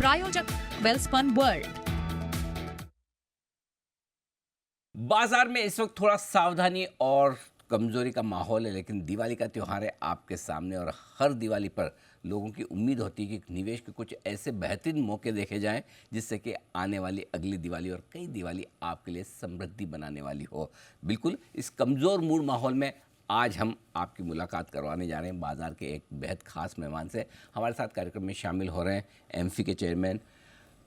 प्रायोजक वेलस्पन वर्ल्ड। बाजार में इस वक्त थोड़ा सावधानी और कमजोरी का माहौल है, लेकिन दिवाली का त्यौहार है आपके सामने और हर दिवाली पर लोगों की उम्मीद होती है कि निवेश के कुछ ऐसे बेहतरीन मौके देखे जाएं जिससे कि आने वाली अगली दिवाली और कई दिवाली आपके लिए समृद्धि बनाने वाली हो। बिल्कुल इस कमज़ोर मूड माहौल में आज हम आपकी मुलाकात करवाने जा रहे हैं बाजार के एक बेहद खास मेहमान से। हमारे साथ कार्यक्रम में शामिल हो रहे हैं एमफी के चेयरमैन,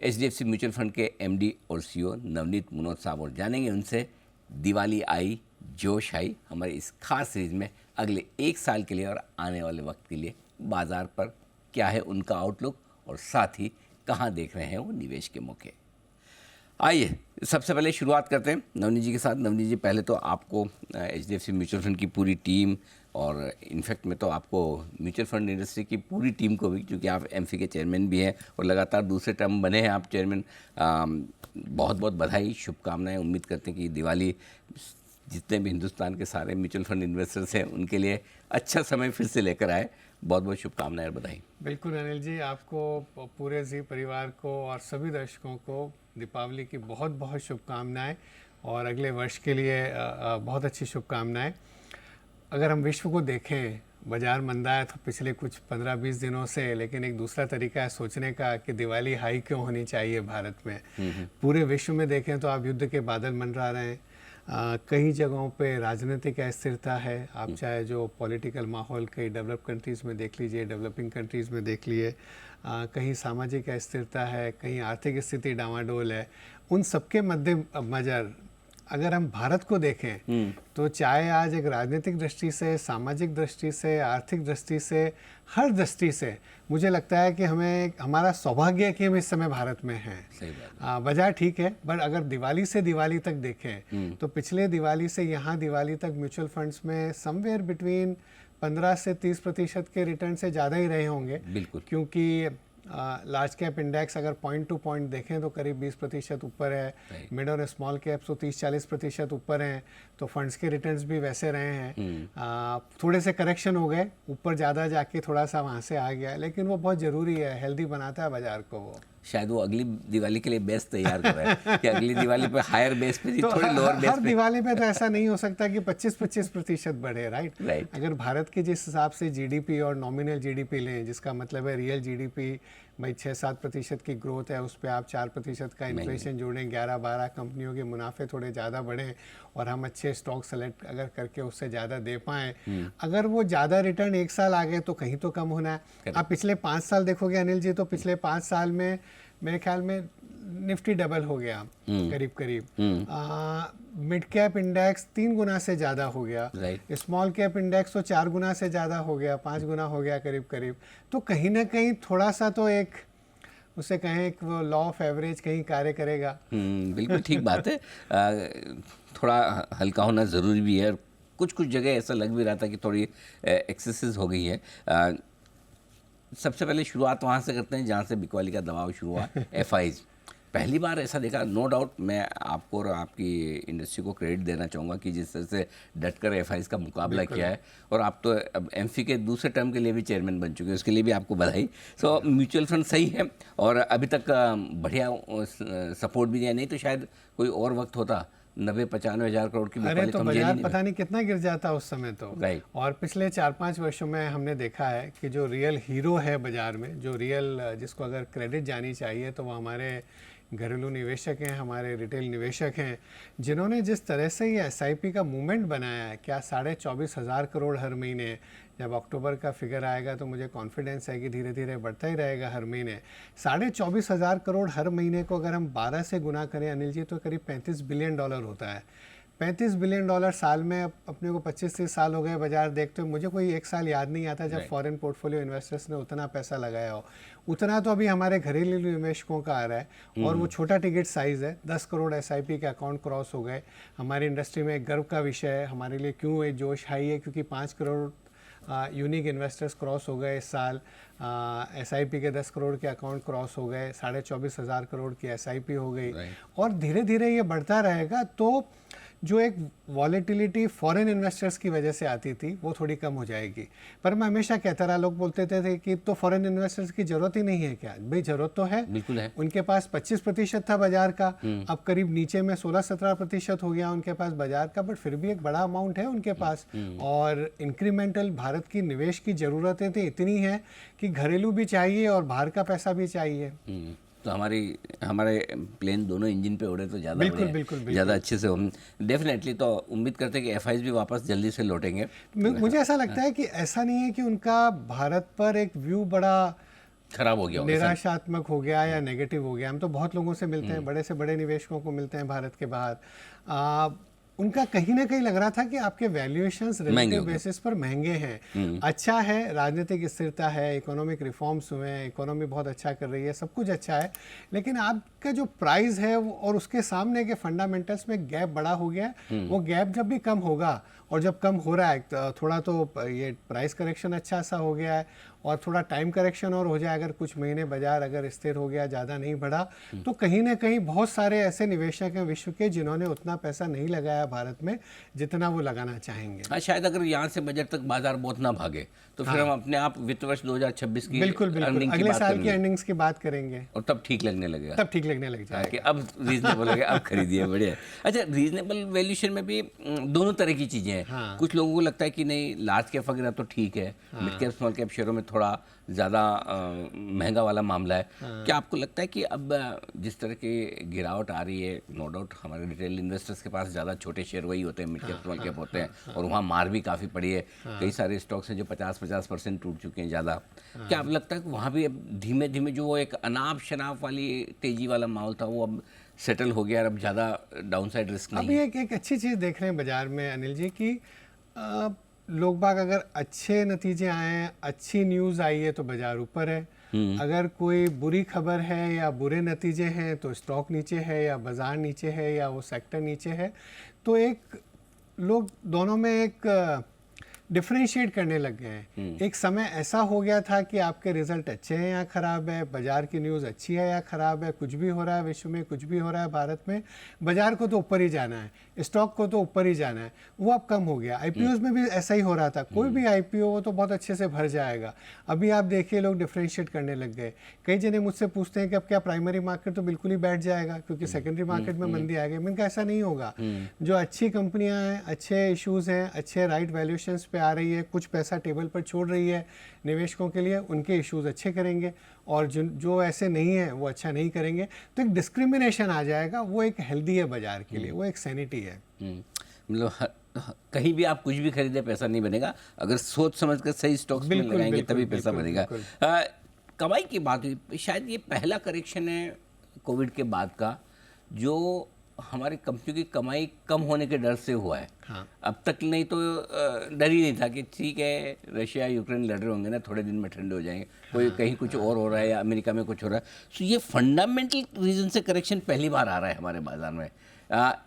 एचडीएफसी म्यूचुअल फंड के एमडी और सीईओ नवनीत मुनोद साहब, और जानेंगे उनसे दिवाली आई, जोश आई हमारी इस खास सीरीज में अगले एक साल के लिए और आने वाले वक्त के लिए बाजार पर क्या है उनका आउटलुक और साथ ही कहाँ देख रहे हैं वो निवेश के मौके। आइए सबसे पहले शुरुआत करते हैं नवनीत जी के साथ। नवनीत जी, पहले तो आपको एचडीएफसी म्यूचुअल फंड की पूरी टीम और इनफैक्ट में तो आपको म्यूचुअल फंड इंडस्ट्री की पूरी टीम को भी, क्योंकि आप एमफी के चेयरमैन भी हैं और लगातार दूसरे टर्म बने हैं आप चेयरमैन, बहुत बहुत बधाई, शुभकामनाएं। उम्मीद करते हैं कि दिवाली जितने भी हिंदुस्तान के सारे म्यूचुअल फंड इन्वेस्टर्स हैं उनके लिए अच्छा समय फिर से लेकर आए। बहुत बहुत शुभकामनाएं और बधाई। बिल्कुल अनिल जी, आपको, पूरे जी परिवार को और सभी दर्शकों को दीपावली की बहुत बहुत शुभकामनाएं और अगले वर्ष के लिए बहुत अच्छी शुभकामनाएं। अगर हम विश्व को देखें, बाजार मंदा है तो पिछले कुछ 15-20 दिनों से, लेकिन एक दूसरा तरीका है सोचने का कि दिवाली हाई क्यों होनी चाहिए भारत में। पूरे विश्व में देखें तो आप युद्ध के बादल मंडरा रहे हैं, कई जगहों पे राजनीतिक अस्थिरता है। आप चाहे जो पॉलिटिकल माहौल कई डेवलप कंट्रीज़ में देख लीजिए, डेवलपिंग कंट्रीज़ में देख लिए, कहीं सामाजिक अस्थिरता है, कहीं आर्थिक स्थिति डामाडोल है। उन सबके मद्देनजर अगर हम भारत को देखें तो चाहे आज एक राजनीतिक दृष्टि से, सामाजिक दृष्टि से, आर्थिक दृष्टि से, हर दृष्टि से मुझे लगता है कि हमारा सौभाग्य है कि हम इस समय भारत में हैं। बाजार ठीक है, पर अगर दिवाली से दिवाली तक देखें तो पिछले दिवाली से यहाँ दिवाली तक म्यूचुअल फंड्स में समवेयर बिटवीन 15 से 30% के रिटर्न से ज़्यादा ही रहे होंगे। बिल्कुल, क्योंकि लार्ज कैप इंडेक्स अगर पॉइंट टू पॉइंट देखें तो करीब 20% ऊपर है, मिड और स्मॉल कैप्स तो 30-40% ऊपर हैं, तो फंड्स के रिटर्न्स भी वैसे रहे हैं। थोड़े से करेक्शन हो गए, ऊपर ज़्यादा जाके थोड़ा सा वहाँ से आ गया, लेकिन वो बहुत ज़रूरी है, हेल्दी बनाता है बाजार को। वो शायद वो अगली दिवाली के लिए बेस तैयार कर रहा है कि अगली दिवाली पे हायर बेस पे तो थोड़ी लोअर बेस हर पे। दिवाली पे तो ऐसा नहीं हो सकता कि 25% बढ़े, राइट। अगर भारत के जिस हिसाब से जीडीपी और नॉमिनल जीडीपी लें, जिसका मतलब है रियल जीडीपी भाई 6-7% की ग्रोथ है, उस पर आप 4% का इन्फ्लेशन जोड़ें, 11-12 कंपनियों के मुनाफे थोड़े ज़्यादा बढ़ें और हम अच्छे स्टॉक सेलेक्ट अगर करके उससे ज़्यादा दे पाएँ, अगर वो ज़्यादा रिटर्न एक साल आ गए तो कहीं तो कम होना है। आप पिछले 5 साल देखोगे अनिल जी, तो पिछले 5 साल में मेरे ख्याल में निफ्टी डबल हो गया करीब करीब। मिड कैप इंडेक्स 3 गुना से ज़्यादा हो गया, स्मॉल कैप इंडेक्स तो 4 गुना से ज़्यादा हो गया, 5 गुना हो गया करीब करीब। तो कहीं ना कहीं थोड़ा सा तो एक उसे कहें कि वो लॉ ऑफ एवरेज कहीं कार्य करेगा। बिल्कुल ठीक बात है। थोड़ा हल्का होना ज़रूरी भी है। कुछ कुछ जगह ऐसा लग भी रहा था कि थोड़ी एक्सेसेस हो गई है। सबसे पहले शुरुआत वहाँ से करते हैं जहाँ से बिकवाली का दबाव शुरू हुआ, एफआईज। पहली बार ऐसा देखा, नो डाउट मैं आपको और आपकी इंडस्ट्री को क्रेडिट देना चाहूँगा कि जिस तरह से डटकर एफआईज का मुकाबला किया है, और आप तो अब एमफी के दूसरे टर्म के लिए भी चेयरमैन बन चुके हैं, उसके लिए भी आपको बधाई। सो म्यूचुअल फंड सही है और अभी तक बढ़िया सपोर्ट भी दिया, नहीं तो शायद कोई और वक्त होता 90-95 हज़ार करोड़ की। अरे तो बाजार पता नहीं कितना गिर जाता उस समय तो। और पिछले 4-5 वर्षों में हमने देखा है कि जो रियल हीरो है बाजार में, जो रियल जिसको अगर क्रेडिट जानी चाहिए तो वो हमारे घरेलू निवेशक हैं, हमारे रिटेल निवेशक हैं, जिन्होंने जिस तरह से ये एसआईपी का मूवमेंट बनाया है। क्या 24,500 करोड़ हर महीने, जब अक्टूबर का फिगर आएगा तो मुझे कॉन्फिडेंस है कि धीरे धीरे बढ़ता ही रहेगा हर महीने। 24,500 करोड़ हर महीने को अगर हम 12 से गुना करें अनिल जी, तो करीब $35 बिलियन होता है। $35 बिलियन साल में। अब अपने को 25-30 साल हो गए बाजार देखते हुए, मुझे कोई एक साल याद नहीं आता जब फॉरेन पोर्टफोलियो इन्वेस्टर्स ने उतना पैसा लगाया हो। उतना तो अभी हमारे घरेलू निवेशकों का आ रहा है, और वो छोटा टिकट साइज़ है। 10 करोड़ एसआईपी के अकाउंट क्रॉस हो गए। हमारी इंडस्ट्री में एक गर्व का विषय है हमारे लिए। क्यों ये जोश हाई है? क्योंकि 5 करोड़ यूनिक इन्वेस्टर्स क्रॉस हो गए इस साल। एसआईपी के 10 करोड़ के अकाउंट क्रॉस हो गए, 24,500 करोड़ की एसआईपी हो गई, और धीरे धीरे ये बढ़ता रहेगा। तो जो एक वॉलेटिलिटी फॉरेन इन्वेस्टर्स की वजह से आती थी वो थोड़ी कम हो जाएगी। पर मैं हमेशा कहता रहा, लोग बोलते थे कि तो फॉरेन इन्वेस्टर्स की ज़रूरत ही नहीं है क्या? भाई ज़रूरत तो है, बिल्कुल है। उनके पास 25% था बाजार का, अब करीब नीचे में 16-17% हो गया उनके पास बाजार का, बट फिर भी एक बड़ा अमाउंट है उनके पास। और इंक्रीमेंटल भारत की निवेश की ज़रूरतें तो इतनी हैं कि घरेलू भी चाहिए और बाहर का पैसा भी चाहिए। तो हमारे प्लेन दोनों इंजन पे उड़े तो ज़्यादा बिल्कुल, बढ़िया है, बिल्कुल, बिल्कुल। ज़्यादा अच्छे से हम डेफिनेटली तो उम्मीद करते हैं कि एफआईज भी वापस जल्दी से लौटेंगे। मुझे ऐसा लगता है कि ऐसा नहीं है कि उनका भारत पर एक व्यू बड़ा खराब हो गया होगा सर। निराशात्मक हो गया या नेगेटिव हो गया। हम तो बहुत लोगों से मिलते हैं, बड़े से बड़े निवेशकों को मिलते हैं भारत के बाहर। उनका कहीं ना कहीं लग रहा था कि आपके वैल्यूएशंस महंगे रिलेटिव हो गए। बेसिस पर महंगे हैं। अच्छा है, राजनीतिक स्थिरता है, इकोनॉमिक रिफॉर्म्स हुए हैं, इकोनॉमी बहुत अच्छा कर रही है, सब कुछ अच्छा है, लेकिन आपका जो प्राइस है और उसके सामने के फंडामेंटल्स में गैप बड़ा हो गया है। वो गैप जब भी कम होगा, और जब कम हो रहा है थोड़ा, तो ये प्राइस करेक्शन अच्छा सा हो गया है, और थोड़ा टाइम करेक्शन और हो जाए, अगर कुछ महीने बाजार अगर स्थिर हो गया, ज़्यादा नहीं बढ़ा, तो कहीं ना कहीं बहुत सारे ऐसे निवेशक हैं विश्व के जिन्होंने उतना पैसा नहीं लगाया भारत में जितना वो लगाना चाहेंगे। हाँ, शायद अगर यहाँ से बजट तक बाजार बहुत ना भागे तो फिर हम अपने आप वित्त वर्ष 2026 की बिल्कुल बिल्कुल अर्निंग की अगले बात साल की करेंगे अर्निंग्स की बात करेंगे, और तब ठीक लगने लगेगा, तब ठीक लगने लग जाएगा। कि अब रीजनेबल हो गया, अब खरीदिए, बढ़िया। अच्छा, रीजनेबल वैल्यूएशन में भी दोनों तरह की चीज़ें हैं। हाँ। कुछ लोगों को लगता है कि नहीं, लार्ज कैप वगैरह तो ठीक है, मिड कैप स्मॉल कैप शेयरों में थोड़ा ज़्यादा महंगा वाला मामला है। क्या आपको लगता है कि अब जिस तरह की गिरावट आ रही है, नो डाउट हमारे रिटेल इन्वेस्टर्स के पास ज़्यादा छोटे शेयर वही होते हैं, मिड कैप स्मॉल कैप होते हैं, और वहाँ मार भी काफ़ी पड़ी है, कई सारे स्टॉक्स हैं जो 50% टूट चुके हैं ज़्यादा। क्या आपको लगता है कि वहाँ भी अब धीमे धीमे जो वो एक अनाप शनाप वाली तेज़ी वाला माहौल था वो अब सेटल हो गया और अब ज़्यादा डाउनसाइड रिस्क नहीं अभी है? एक अच्छी चीज़ देख रहे हैं बाजार में अनिल जी कि लोग बाग अगर अच्छे नतीजे आए हैं, अच्छी न्यूज़ आई है तो बाजार ऊपर है, अगर कोई बुरी खबर है या बुरे नतीजे हैं तो स्टॉक नीचे है या बाजार नीचे है या वो सेक्टर नीचे है। तो एक लोग दोनों में एक डिफ्रेंशिएट करने लग गए हैं। एक समय ऐसा हो गया था कि आपके रिजल्ट अच्छे हैं या खराब है, बाजार की न्यूज़ अच्छी है या खराब है, कुछ भी हो रहा है विश्व में, कुछ भी हो रहा है भारत में, बाजार को तो ऊपर ही जाना है, स्टॉक को तो ऊपर ही जाना है। वो अब कम हो गया। आईपीओज में भी ऐसा ही हो रहा था, कोई भी आईपीओ हो तो बहुत अच्छे से भर जाएगा। अभी आप देखिए लोग डिफ्रेंशिएट करने लग गए। कई जने मुझसे पूछते हैं कि अब क्या प्राइमरी मार्केट तो बिल्कुल ही बैठ जाएगा क्योंकि सेकेंडरी मार्केट में मंदी आ गई। मैंने कहा ऐसा नहीं होगा। जो अच्छी कंपनियां हैं, अच्छे इशूज़ हैं, अच्छे राइट वैल्यूएशंस पे आ रही है, कुछ पैसा टेबल पर छोड़ रही है निवेशकों के लिए, उनके इश्यूज अच्छे करेंगे, और जो ऐसे नहीं है वो अच्छा नहीं करेंगे। तो एक डिस्क्रिमिनेशन आ जाएगा, वो एक हेल्दी है बाजार के लिए, वो एक सैनिटी है। मतलब कहीं भी आप कुछ भी खरीदे पैसा नहीं बनेगा, अगर सोच समझ कर सही स्टॉक्स में बिल्कुल, लगाएंगे बिल्कुल, तभी पैसा बिल्कुल, बनेगा। बिल्कुल। कमाई की बात हुई, शायद ये पहला करेक्शन है कोविड के बाद का जो हमारी कंपनियों की कमाई कम होने के डर से हुआ है। हाँ। अब तक नहीं तो डर ही नहीं था कि ठीक है रशिया यूक्रेन लड़ रहे होंगे ना, थोड़े दिन में ठंडे हो जाएंगे, कोई कहीं कुछ और हो रहा है या अमेरिका में कुछ हो रहा है। सो ये फंडामेंटल रीजन से करेक्शन पहली बार आ रहा है हमारे बाजार में।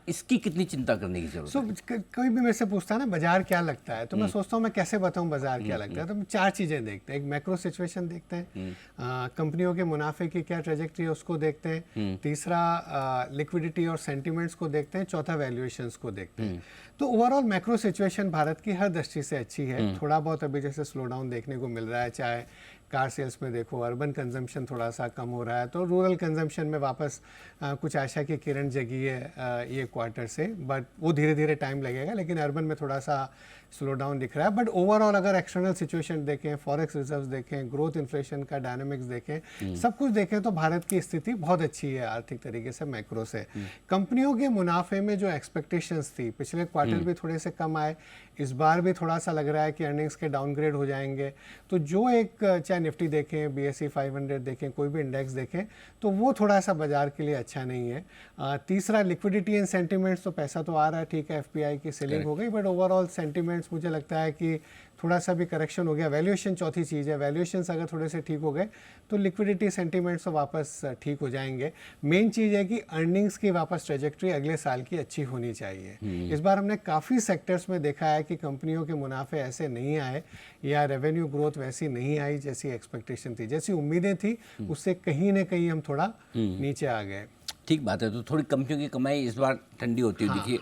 इसकी कितनी चिंता करने की जरूरत है? कोई भी मेरे से पूछता है ना बाजार क्या लगता है, तो मैं सोचता हूँ मैं कैसे बताऊँ बाजार क्या लगता है। तो हम चार चीज़ें देखते हैं। एक मैक्रो सिचुएशन देखते हैं, कंपनियों के मुनाफे की क्या ट्रेजेक्टरी है उसको देखते हैं, तीसरा लिक्विडिटी और सेंटिमेंट्स को देखते हैं, चौथा वैल्यूएशंस को देखते हैं। तो ओवरऑल मैक्रो सिचुएशन भारत की हर दृष्टि से अच्छी है। थोड़ा बहुत अभी जैसे स्लो डाउन देखने को मिल रहा है, चाहे कार सेल्स में देखो, अर्बन कंजम्पशन थोड़ा सा कम हो रहा है, तो रूरल कंजम्पशन में वापस कुछ आशा की किरण जगी है ये क्वार्टर से, बट वो धीरे धीरे टाइम लगेगा। लेकिन अर्बन में थोड़ा सा स्लो डाउन दिख रहा है। बट ओवरऑल अगर एक्सटर्नल सिचुएशन देखें, फॉरेक्स रिजर्व्स देखें, ग्रोथ इन्फ्लेशन का डायनामिक्स देखें, सब कुछ देखें तो भारत की स्थिति बहुत अच्छी है आर्थिक तरीके से मैक्रो से। कंपनियों के मुनाफे में जो एक्सपेक्टेशंस थी, पिछले क्वार्टर भी थोड़े से कम आए, इस बार भी थोड़ा सा लग रहा है कि अर्निंग्स के डाउनग्रेड हो जाएंगे। तो जो एक चाहे निफ्टी देखें, BSE 500 देखें, कोई भी इंडेक्स देखें, तो वो थोड़ा सा बाजार के लिए अच्छा नहीं है। तीसरा लिक्विडिटी एंड सेंटिमेंट्स, तो पैसा तो आ रहा है, ठीक है, FPI की सेलिंग हो गई, बट ओवरऑल सेंटिमेंट्स मुझे लगता है कि थोड़ा सा भी करेक्शन हो गया। वैल्यूएशन चौथी चीज़ है, वैल्यूएशंस अगर थोड़े से ठीक हो गए तो लिक्विडिटी सेंटिमेंट्स तो वापस ठीक हो जाएंगे। मेन चीज़ है कि अर्निंग्स की वापस ट्रेजेक्टरी अगले साल की अच्छी होनी चाहिए। इस बार हमने काफ़ी सेक्टर्स में देखा है कि कंपनियों के मुनाफे ऐसे नहीं आए या रेवेन्यू ग्रोथ वैसी नहीं आई जैसी एक्सपेक्टेशन थी, जैसी उम्मीदें थी, उससे कहीं ना कहीं हम थोड़ा नीचे आ गए। ठीक बात है। तो थोड़ी कंपनियों की कमाई इस बार ठंडी होती हुई दिखी,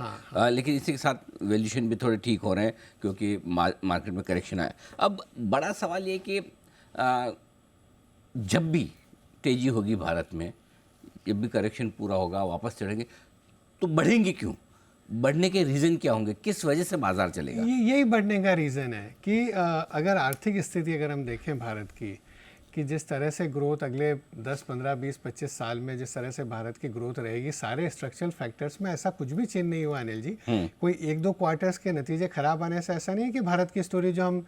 लेकिन इसी के साथ वैल्यूएशन भी थोड़े ठीक हो रहे हैं क्योंकि मार्केट में करेक्शन आया। अब बड़ा सवाल ये कि जब भी तेज़ी होगी भारत में, जब भी करेक्शन पूरा होगा, वापस चढ़ेंगे, तो बढ़ेंगे क्यों? बढ़ने के रीज़न क्या होंगे? किस वजह से बाजार चलेगा? यही बढ़ने का रीज़न है कि अगर आर्थिक स्थिति अगर हम देखें भारत की, कि जिस तरह से ग्रोथ अगले 10, 15, 20, 25 साल में जिस तरह से भारत की ग्रोथ रहेगी, सारे स्ट्रक्चरल फैक्टर्स में ऐसा कुछ भी चेंज नहीं हुआ अनिल जी। कोई 1-2 क्वार्टर्स के नतीजे खराब आने से ऐसा नहीं है कि भारत की स्टोरी जो हम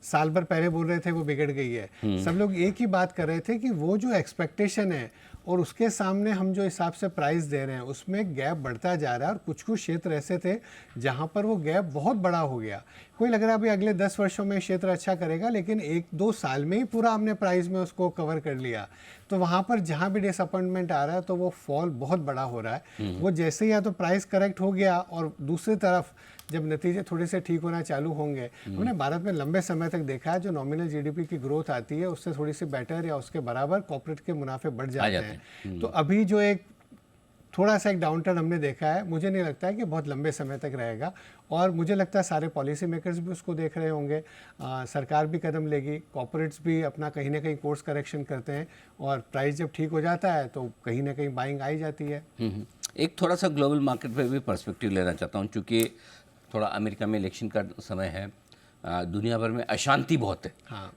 साल भर पहले बोल रहे थे वो बिगड़ गई है। सब लोग एक ही बात कर रहे थे कि वो जो एक्सपेक्टेशन है और उसके सामने हम जो हिसाब से प्राइस दे रहे हैं उसमें गैप बढ़ता जा रहा है, और कुछ कुछ क्षेत्र ऐसे थे जहां पर वो गैप बहुत बड़ा हो गया। कोई लग रहा है अभी अगले 10 वर्षों में क्षेत्र अच्छा करेगा, लेकिन 1-2 साल में ही पूरा हमने प्राइस में उसको कवर कर लिया। तो वहाँ पर जहाँ भी डिसअपॉइंटमेंट आ रहा है तो वो फॉल बहुत बड़ा हो रहा है। वो जैसे ही या तो प्राइस करेक्ट हो गया और दूसरी तरफ जब नतीजे थोड़े से ठीक होना चालू होंगे, हमने भारत में लंबे समय तक देखा है जो नॉमिनल जीडीपी की ग्रोथ आती है उससे थोड़ी सी बेटर या उसके बराबर कॉर्पोरेट के मुनाफे बढ़ जाते हैं। तो अभी जो एक थोड़ा सा एक डाउन टर्न हमने देखा है, मुझे नहीं लगता है कि बहुत लंबे समय तक रहेगा, और मुझे लगता है सारे पॉलिसी मेकर्स भी उसको देख रहे होंगे। सरकार भी कदम लेगी, कॉर्पोरेट्स भी अपना कहीं ना कहीं कोर्स करेक्शन करते हैं, और प्राइस जब ठीक हो जाता है तो कहीं ना कहीं बाइंग आई जाती है। एक थोड़ा सा ग्लोबल मार्केट पे भी पर्सपेक्टिव लेना चाहता हूँ, क्योंकि थोड़ा अमेरिका में इलेक्शन का समय है, दुनिया भर में अशांति बहुत है।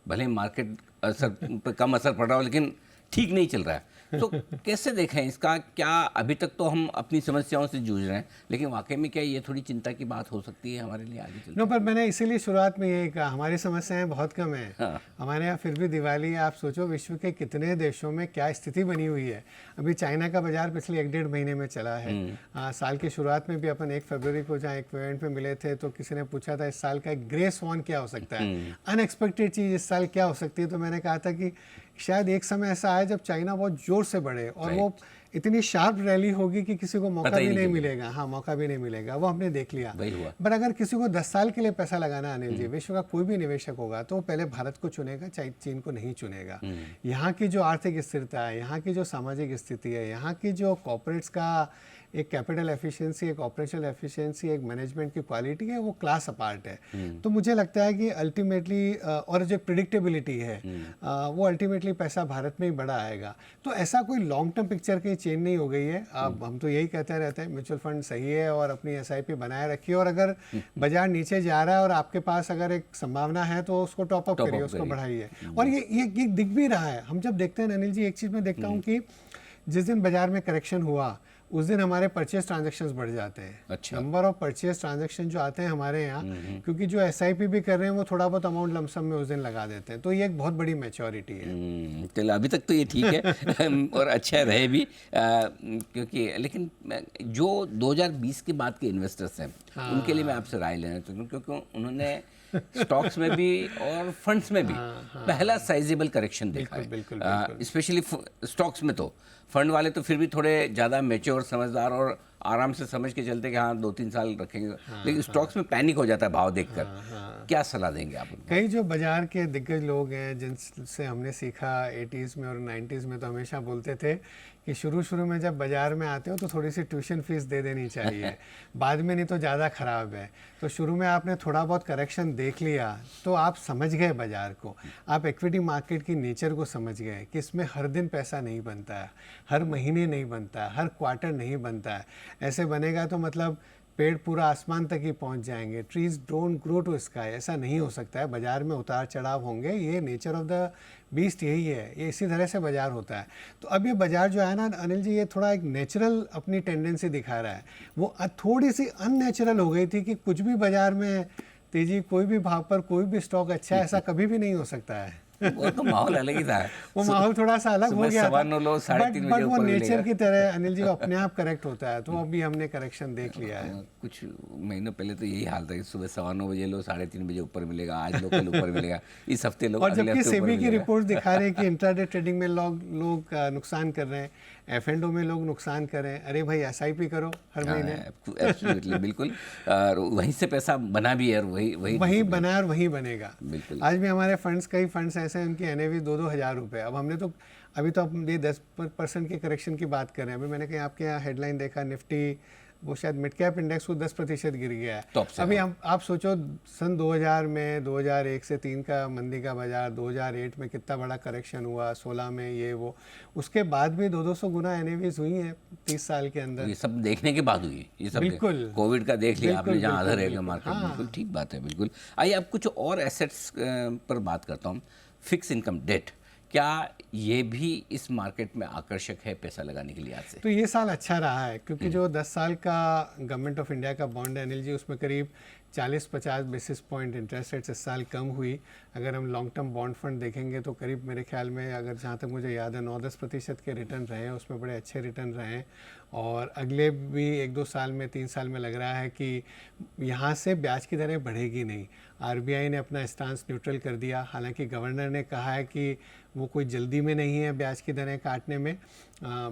भले मार्केट असर पे कम असर पड़ रहा हो, लेकिन ठीक नहीं चल रहा है। तो कैसे देखें इसका? क्या अभी तक तो हम अपनी समस्याओं से जूझ रहे हैं, लेकिन वाकई में क्या ये थोड़ी चिंता की बात हो सकती है हमारे लिए आगे चलकर? पर मैंने इसीलिए शुरुआत में यही कहा, हमारी समस्याएं बहुत कम हैं। हमारे यहाँ फिर भी दिवाली है। आप सोचो विश्व के कितने देशों में क्या स्थिति बनी हुई है। अभी चाइना का बाजार पिछले 1-1.5 महीने में चला है। साल की शुरुआत में भी अपन 1 फरवरी को जहाँ एक इवेंट पे मिले थे तो किसी ने पूछा था इस साल का एक ग्रे स्वॉन क्या हो सकता है, अनएक्सपेक्टेड चीज़ इस साल क्या हो सकती है। तो मैंने कहा था कि शायद एक समय ऐसा आए जब चाइना बहुत जोर से बढ़े और वो इतनी शार्प रैली होगी कि किसी को मौका भी नहीं मिलेगा। हाँ, मौका भी नहीं मिलेगा। वो हमने देख लिया। पर अगर किसी को 10 साल के लिए पैसा लगाना है अनिल जी, विश्व का कोई भी निवेशक होगा तो वो पहले भारत को चुनेगा, चाहे चीन को नहीं चुनेगा। यहाँ की जो आर्थिक स्थिरता है, यहाँ की जो सामाजिक स्थिति है, यहाँ की जो कॉर्पोरेट्स का एक कैपिटल एफिशिएंसी, एक ऑपरेशनल एफिशिएंसी, एक मैनेजमेंट की क्वालिटी है, वो क्लास अपार्ट है। तो मुझे लगता है कि अल्टीमेटली और जो प्रिडिक्टेबिलिटी है वो अल्टीमेटली पैसा भारत में ही बड़ा आएगा। तो ऐसा कोई लॉन्ग टर्म पिक्चर कहीं चेंज नहीं हो गई है। अब हम तो यही कहते रहते हैं म्यूचुअल फंड सही है और अपनी SIP बनाए रखिए, और अगर बाजार नीचे जा रहा है और आपके पास अगर एक संभावना है तो उसको टॉप अप करिए, उसको बढ़ाइए। और ये दिख भी रहा है। हम जब देखते हैं अनिल जी, एक चीज़ मैं देखता हूँ कि जिस दिन बाजार में करेक्शन हुआ उस दिन हमारे परचेज ट्रांजैक्शंस बढ़ जाते हैं। अच्छा। नंबर ऑफ परचेज ट्रांजैक्शन जो आते हैं हमारे यहाँ, क्योंकि जो SIP भी कर रहे हैं वो थोड़ा बहुत अमाउंट लमसम में उस दिन लगा देते हैं। तो ये एक बहुत बड़ी मैच्योरिटी है। चलो अभी तक तो ये ठीक है और अच्छा रहे भी, क्योंकि लेकिन जो 2020 के बाद के इन्वेस्टर्स हैं उनके लिए मैं आपसे राय लेना चाहता हूँ, क्योंकि उन्होंने स्टॉक्स में भी और फंड्स में भी पहला साइजेबल करेक्शन देखा है। स्पेशली स्टॉक्स में तो फंड वाले तो फिर भी थोड़े ज़्यादा मैच्योर, समझदार और आराम से समझ के चलते कि हाँ 2-3 साल रखेंगे, लेकिन स्टॉक्स में पैनिक हो जाता है भाव देखकर। क्या सलाह देंगे आप उनको? कई जो बाजार के दिग्गज लोग हैं जिनसे हमने सीखा 80s में और 90s में, तो हमेशा बोलते थे कि शुरू में जब बाजार में आते हो तो थोड़ी सी ट्यूशन फीस दे देनी चाहिए, बाद में नहीं तो ज़्यादा ख़राब है। तो शुरू में आपने थोड़ा बहुत करेक्शन देख लिया तो आप समझ गए बाज़ार को, आप इक्विटी मार्केट की नेचर को समझ गए कि इसमें हर दिन पैसा नहीं बनता है, हर महीने नहीं बनता है, हर क्वार्टर नहीं बनता है। ऐसे बनेगा तो मतलब पेड़ पूरा आसमान तक ही पहुंच जाएंगे। Trees don't grow to sky, ऐसा नहीं हो सकता है। बाजार में उतार चढ़ाव होंगे, ये नेचर ऑफ द बीस्ट यही है, ये इसी तरह से बाजार होता है। तो अब ये बाजार जो है ना अनिल जी, ये थोड़ा एक नेचुरल अपनी टेंडेंसी दिखा रहा है। वो थोड़ी सी अननेचुरल हो गई थी कि कुछ भी बाजार में तेजी, कोई भी भाव पर कोई भी स्टॉक अच्छा है, ऐसा कभी भी नहीं हो सकता है। वो तो माहौल अलग ही था। वो माहौल थोड़ा सा अलग हो गया था, बट वो नेचर मिलेगा। की तरह अनिल जी अपने आप करेक्ट होता है। तो अभी हमने करेक्शन देख लिया है। कुछ महीनों पहले तो यही हाल था कि सुबह 9:15 बजे लो, 3:30 बजे ऊपर मिलेगा, आज लोग कल ऊपर मिलेगा, इस हफ्ते लोग और जबकि सेबी की रिपोर्ट दिखा रहे हैं कि इंट्राडे ट्रेडिंग में लोग नुकसान कर रहे हैं। F&O में लोग नुकसान करें, अरे भाई SIP करो हर महीने। एब्सोल्युटली, बिल्कुल। और वहीं से पैसा बना भी है और वही बना और वहीं बनेगा। बिल्कुल। आज भी हमारे कई फंड्स ऐसे हैं उनकी NAV 2-2 हज़ार रुपये। अब हमने तो अभी तो हम ये 10% के करेक्शन की बात कर रहे हैं। अभी मैंने कहीं आपके यहाँ हेडलाइन देखा, निफ्टी वो शायद मिड कैप इंडेक्स को 10% गिर गया है। टॉप से, अभी हाँ। हम आप सोचो सन 2000 में 2001 से 3 का मंदी का बाजार, 2008 में कितना बड़ा करेक्शन हुआ, 16 में ये वो, उसके बाद भी 200 गुना NAVs हुई हैं 30 साल के अंदर। ये सब देखने के बाद हुई ये सब। बिल्कुल। कोविड का देख लिया आपने, बिल्कुल, जहाँ आधा बिल्कुल, रह गया बिल्कुल। मार्केट। हाँ। बिल्कुल ठीक बात है, बिल्कुल। आइए अब कुछ और एसेट्स पर बात करता हूँ। फिक्स इनकम डेट, क्या ये भी इस मार्केट में आकर्षक है पैसा लगाने के लिए आज से? तो ये साल अच्छा रहा है क्योंकि जो 10 साल का गवर्नमेंट ऑफ इंडिया का बॉन्ड है अनिल जी, उसमें करीब 40-50 बेसिस पॉइंट इंटरेस्ट रेट इस साल कम हुई। अगर हम लॉन्ग टर्म बॉन्ड फंड देखेंगे तो करीब मेरे ख्याल में, अगर जहाँ तक मुझे याद है, 9-10% के रिटर्न रहे हैं, उसमें बड़े अच्छे रिटर्न रहे हैं। और अगले भी 1-2 साल में, 3 साल में लग रहा है कि यहाँ से ब्याज की दरें बढ़ेगी नहीं। RBI ने अपना स्टांस न्यूट्रल कर दिया, हालांकि गवर्नर ने कहा है कि वो कोई जल्दी में नहीं है ब्याज की दरें काटने में।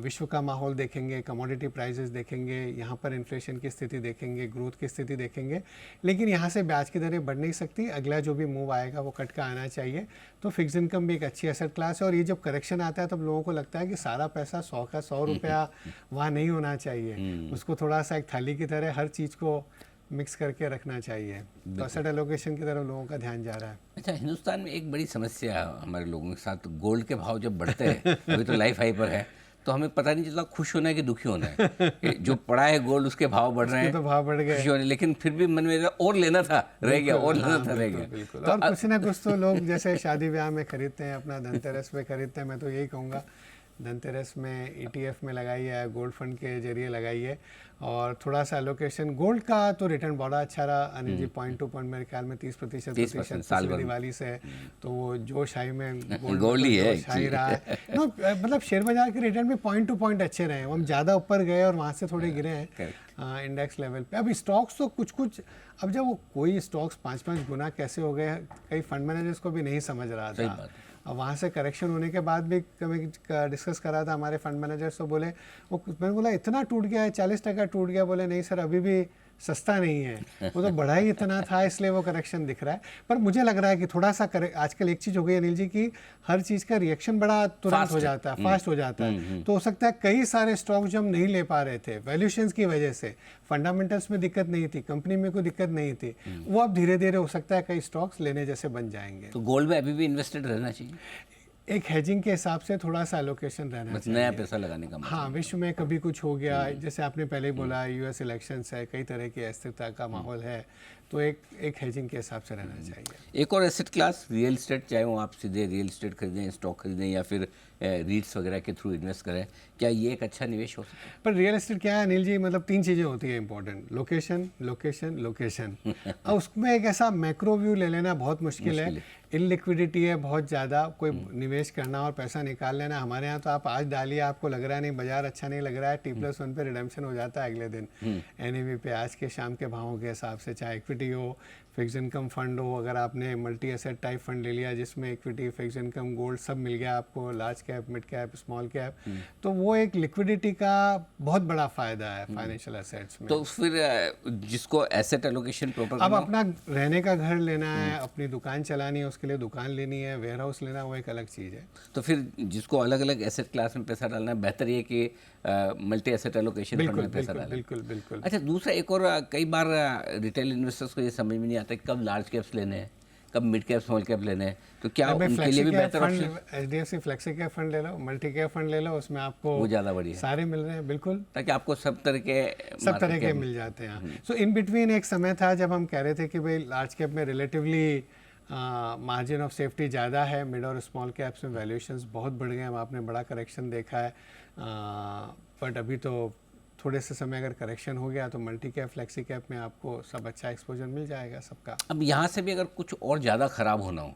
विश्व का माहौल देखेंगे, कमोडिटी प्राइसेस देखेंगे, यहाँ पर इन्फ्लेशन की स्थिति देखेंगे, ग्रोथ की स्थिति देखेंगे, लेकिन यहाँ से ब्याज की दरें बढ़ नहीं सकती। अगला जो भी मूव आएगा वो कट का आना चाहिए। तो फिक्स इनकम भी एक अच्छी एसेट क्लास है। और ये जब करेक्शन आता है तब लोगों को लगता है कि सारा पैसा 100 का 100 रुपया वहाँ नहीं होना चाहिए, उसको थोड़ा सा एक थाली की तरह हर चीज़ को मिक्स करके रखना चाहिए। तो एसेट एलोकेशन की तरफ लोगों का ध्यान जा रहा है। अच्छा, हिंदुस्तान में एक बड़ी समस्या है हमारे लोगों के साथ, गोल्ड के भाव जब बढ़ते हैं, अभी तो लाइफ हाई पर है, तो हमें पता नहीं चलता खुश होना है कि दुखी होना है। कि जो पड़ा है गोल्ड, उसके भाव बढ़ रहे हैं, तो भाव बढ़ गए, खुशी होने, लेकिन फिर भी मन में और लेना था रह गया, और लेना था रह गया। बिल्कुल। और कुछ ना कुछ तो लोग जैसे शादी ब्याह में खरीदते हैं, अपना धनतेरस पे खरीदते हैं। मैं तो यही कहूँगा, धनतेरस में ETF में लगाइए, गोल्ड फंड के जरिए लगाइए, और थोड़ा सा एलोकेशन। गोल्ड का तो रिटर्न बड़ा अच्छा रहा Anil ji, point two point मेरे ख्याल में 30% साल भर दिवाली से। तो वो जोश हाई में गोल्ड ही है, जोश हाई रहा है। नो, मतलब शेयर बाजार के रिटर्न भी पॉइंट टू पॉइंट अच्छे रहे हैं। हम ज़्यादा ऊपर गए और वहाँ से थोड़े गिरे हैं इंडेक्स लेवल पे। अब स्टॉक्स तो कुछ अब जब वो कोई स्टॉक्स 5-5 गुना कैसे हो गए, कई फंड मैनेजर्स को भी नहीं समझ रहा था। अब वहाँ से करेक्शन होने के बाद भी कभी डिस्कस करा था हमारे फंड मैनेजर्स, तो बोले, वो मैंने बोला इतना टूट गया है, 40% टूट गया। बोले नहीं सर, अभी भी सस्ता नहीं है, वो तो बढ़ा ही इतना था, इसलिए वो करेक्शन दिख रहा है। पर मुझे लग रहा है कि थोड़ा सा आजकल एक चीज़ हो गई अनिल जी की, हर चीज़ का रिएक्शन बड़ा तुरंत हो जाता है, फास्ट हो जाता है। तो हो सकता है कई सारे स्टॉक जो हम नहीं ले पा रहे थे वैल्यूएशंस की वजह से, फंडामेंटल्स में दिक्कत नहीं थी, कंपनी में कोई दिक्कत नहीं थी, वो अब धीरे धीरे हो सकता है कई स्टॉक्स लेने जैसे बन जाएंगे। तो गोल्ड में अभी भी इन्वेस्टेड रहना चाहिए, एक हेजिंग के हिसाब से थोड़ा सा एलोकेशन रहना चाहिए, नया पैसा लगाने का मतलब। हाँ, विश्व में कभी कुछ हो गया, जैसे आपने पहले ही बोला, US इलेक्शंस है, कई तरह की अस्थिरता का माहौल है, तो एक हेजिंग के हिसाब से रहना चाहिए। एक और एसेट क्लास रियल एस्टेट, चाहे वो आप सीधे रियल एस्टेट खरीदें, स्टॉक खरीदें, या फिर रीट्स वगैरह के थ्रू इन्वेस्ट करें, क्या ये एक अच्छा निवेश हो सकता है? पर रियल एस्टेट क्या है अनिल जी, मतलब 3 चीज़ें होती है इंपॉर्टेंट, लोकेशन लोकेशन लोकेशन। अब उसमें एक ऐसा मैक्रो व्यू ले लेना बहुत मुश्किल है। इनलिक्विडिटी है बहुत ज़्यादा, कोई निवेश करना और पैसा निकाल लेना। हमारे यहाँ तो आप आज डालिए, आपको लग रहा है नहीं, बाजार अच्छा नहीं लग रहा है, T+1 पे रिडेम्पशन हो जाता है अगले दिन NAV पे, आज के शाम के भावों के हिसाब से। चाहे इक्विटी हो, फिक्स इनकम फंड हो, अगर आपने मल्टी एसेट टाइप फंड ले लिया जिसमें इक्विटी, फिक्स इनकम, गोल्ड सब मिल गया आपको, large cap, mid cap, small cap, तो वो एक लिक्विडिटी का बहुत बड़ा फायदा है फाइनेंशियल एसेट्स में। तो फिर जिसको एसेट एलोकेशन प्रॉपर, अब अपना रहने का घर लेना है, अपनी दुकान चलानी है, उसके लिए दुकान लेनी है, वेयर हाउस लेना है, वो एक अलग चीज़ है। तो फिर जिसको अलग अलग एसेट क्लास में पैसा डालना है, बेहतर ये कि मल्टी एसेट एलोकेशन फंड में पैसा डालें। बिल्कुल बिल्कुल। अच्छा, दूसरा एक और, कई बार रिटेल इन्वेस्टर्स को ये समझ में नहीं आता कि कब लार्ज कैप्स लेने हैं, कब मिड कैप, स्मॉल कैप लेने हैं, तो क्या उनके लिए भी बेहतर option? HDFC flexi cap fund ले लो, मल्टी कैप फंड ले लो, उसमें आपको वो ज़्यादा बढ़िया सारे मिल रहे हैं। बिल्कुल, ताकि आपको सब तरह के मिल जाते हैं। सो इन बिटवीन एक समय था जब हम कह रहे थे कि भाई लार्ज कैप में रिलेटिवली मार्जिन ऑफ सेफ्टी ज़्यादा है, मिड और स्मॉल कैप्स में वैल्यूएशंस बहुत बढ़ गए हैं, आपने बड़ा करेक्शन देखा है। बट अभी तो थोड़े से समय अगर करेक्शन हो गया तो मल्टी कैप, फ्लेक्सी कैप में आपको सब अच्छा एक्सपोजर मिल जाएगा सबका। अब यहाँ से भी अगर कुछ और ज़्यादा ख़राब होना हो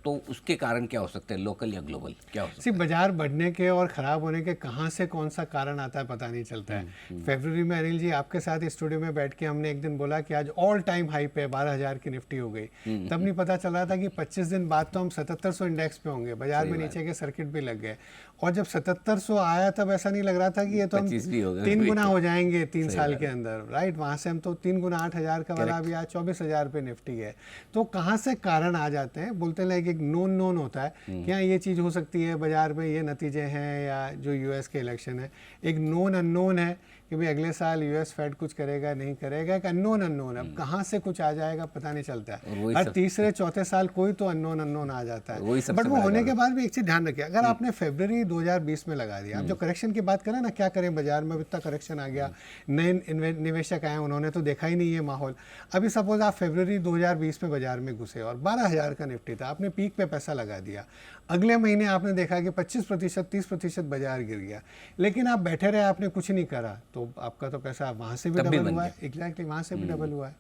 तो उसके कारण क्या हो सकते हैं, लोकल या ग्लोबल, क्या हो सकता सिर्फ बाजार बढ़ने के और ख़राब होने के कहाँ से कौन सा कारण आता है पता नहीं चलता है। फरवरी में अनिल जी आपके साथ स्टूडियो में बैठ के हमने एक दिन बोला कि आज ऑल टाइम हाई पे 12,000 की निफ्टी हो गई, तब नहीं पता चल रहा था कि 25 दिन बाद तो हम 7700 इंडेक्स पे होंगे, बाजार में नीचे के सर्किट भी लग गए। और जब 7700 आया तब ऐसा नहीं लग रहा था कि ये तो हम 25 भी हो गए, 3 गुना हो जाएंगे 3 साल के अंदर, राइट। वहाँ से हम तो 3 गुना 8,000 का वाला भी आज 24,000 पे निफ्टी है। तो कहाँ से कारण आ जाते हैं, बोलते हैं एक नोन नोन होता है कि हाँ ये चीज़ हो सकती है, बाजार में ये नतीजे हैं, या जो यूएस के इलेक्शन है। एक नोन अननोन है कि भाई अगले साल यूएस फेड कुछ करेगा नहीं करेगा, एक अननोन अननोन। अब कहाँ से कुछ आ जाएगा पता नहीं चलता है। हर तीसरे चौथे साल कोई तो अननोन अननोन आ जाता है। बट वो होने के बाद भी एक चीज़ ध्यान रखिए, अगर आपने फरवरी 2020 में लगा दिया, आप जो करेक्शन की बात करें ना, क्या करें बाजार में इतना करेक्शन आ गया, नए निवेशक आए, उन्होंने तो देखा ही नहीं है माहौल। अभी सपोज आप फरवरी 2020 में बाजार में घुसे और 12,000 का निफ्टी था, आपने पीक पे पैसा लगा दिया, अगले महीने आपने देखा कि 25% 30% बाजार गिर गया, लेकिन आप बैठे रहे, आपने कुछ नहीं करा, तो आपका तो पैसा वहाँ से भी डबल हुआ है। एग्जैक्टली, वहाँ से भी डबल हुआ है।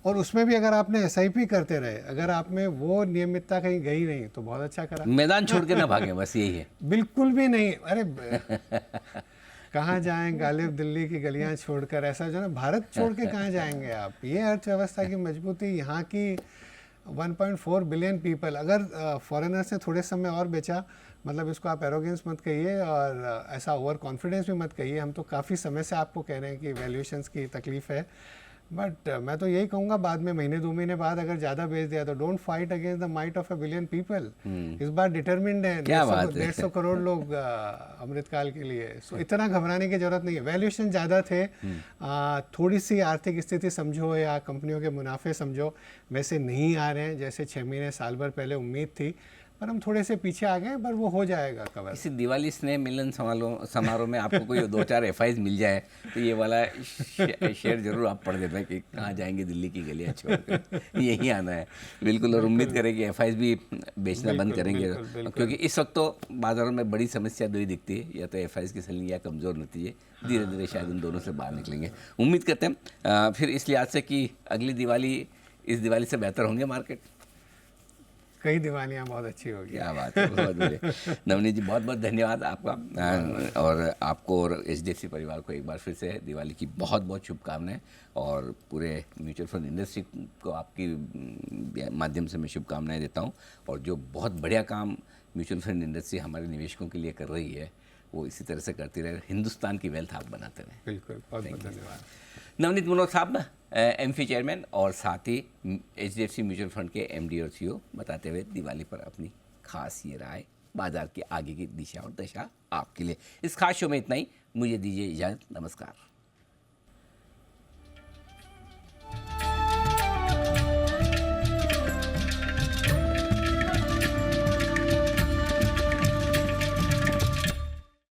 और उसमें भी अगर आपने एसआईपी करते रहे, अगर आप में वो नियमितता कहीं गई नहीं, तो बहुत अच्छा करा। मैदान छोड़ के ना भागे, बस यही है। बिल्कुल भी नहीं। अरे कहाँ जाएं गालिब दिल्ली की गलियां छोड़कर, ऐसा जो ना, भारत छोड़ के कहाँ जाएंगे आप। ये अर्थव्यवस्था की मजबूती, यहाँ की 1.4 बिलियन पीपल, अगर फॉरेनर्स ने थोड़े समय और बेचा, मतलब इसको आप एरोगेंस मत कहिए और ऐसा ओवर कॉन्फिडेंस भी मत कहिए, हम तो काफ़ी समय से आपको कह रहे हैं कि वैल्यूएशंस की तकलीफ है। बट मैं तो यही कहूँगा, बाद में महीने 2 महीने बाद अगर ज़्यादा बेच दिया तो don't fight against the might of a billion people. इस बार डिटर्मिन्ड है 150 करोड़ लोग अमृतकाल के लिए। सो इतना घबराने की जरूरत नहीं है। वैल्यूएशन ज़्यादा थे, थोड़ी सी आर्थिक स्थिति समझो या कंपनियों के मुनाफे समझो, वैसे नहीं आ रहे हैं जैसे 6 महीने साल भर पहले उम्मीद थी, पर हम थोड़े से पीछे आ गए, पर वो हो जाएगा कवर। इसी दिवाली स्नेह मिलन समारोह में आपको कोई 2-4 एफआईज मिल जाए तो ये वाला शेयर जरूर आप पढ़ देते हैं कि कहाँ जाएंगे दिल्ली की गलियाँ छोड़कर, यही आना है। बिल्कुल, और उम्मीद करें कि एफआईज भी बेचना बंद करेंगे, क्योंकि इस वक्त तो बाजारों में बड़ी समस्या दो ही दिखती है, या तो एफआईज की सेलिंग या कमज़ोर नतीजे। धीरे धीरे शायद उन दोनों से बाहर निकलेंगे, उम्मीद करते हैं। फिर इस लिहाज से कि अगली दिवाली इस दिवाली से बेहतर होंगे मार्केट। कई दिवालियाँ बहुत अच्छी होगी। क्या बात है, बहुत बढ़िया। नवनीत जी, बहुत बहुत धन्यवाद आपका, और आपको और एचडीएफसी परिवार को एक बार फिर से दिवाली की बहुत बहुत शुभकामनाएं, और पूरे म्यूचुअल फंड इंडस्ट्री को आपकी माध्यम से मैं शुभकामनाएं देता हूं। और जो बहुत बढ़िया काम म्यूचुअल फंड इंडस्ट्री हमारे निवेशकों के लिए कर रही है, वो इसी तरह से करती रहे, हिंदुस्तान की वेल्थ आप बनाते रहें। बिल्कुल, बहुत बहुत धन्यवाद। नवनीत मनोज साहब, एमफी चेयरमैन और साथ ही एचडीएफसी म्यूचुअल फंड के एमडी और सीईओ, बताते हुए दिवाली पर अपनी खास ये राय, बाजार की आगे की दिशा और दशा आपके लिए। इस खास शो में इतना ही, मुझे दीजिए इजाज़त, नमस्कार।